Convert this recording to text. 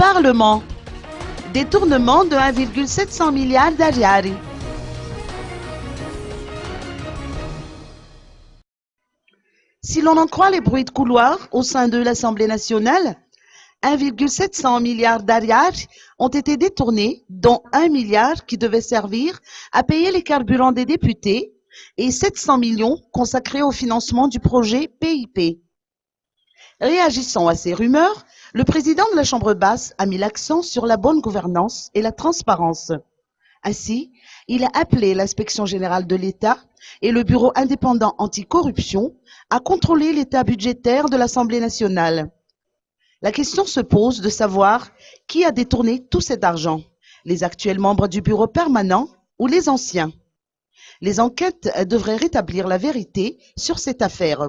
Parlement. Détournement de 1,700 milliards d'ariari. Si l'on en croit les bruits de couloir au sein de l'Assemblée nationale, 1,700 milliards d'ariari ont été détournés, dont 1 milliard qui devait servir à payer les carburants des députés et 700 millions consacrés au financement du projet PIP. Réagissant à ces rumeurs, le président de la Chambre basse a mis l'accent sur la bonne gouvernance et la transparence. Ainsi, il a appelé l'inspection générale de l'État et le bureau indépendant anticorruption à contrôler l'état budgétaire de l'Assemblée nationale. La question se pose de savoir qui a détourné tout cet argent, les actuels membres du bureau permanent ou les anciens. Les enquêtes devraient rétablir la vérité sur cette affaire.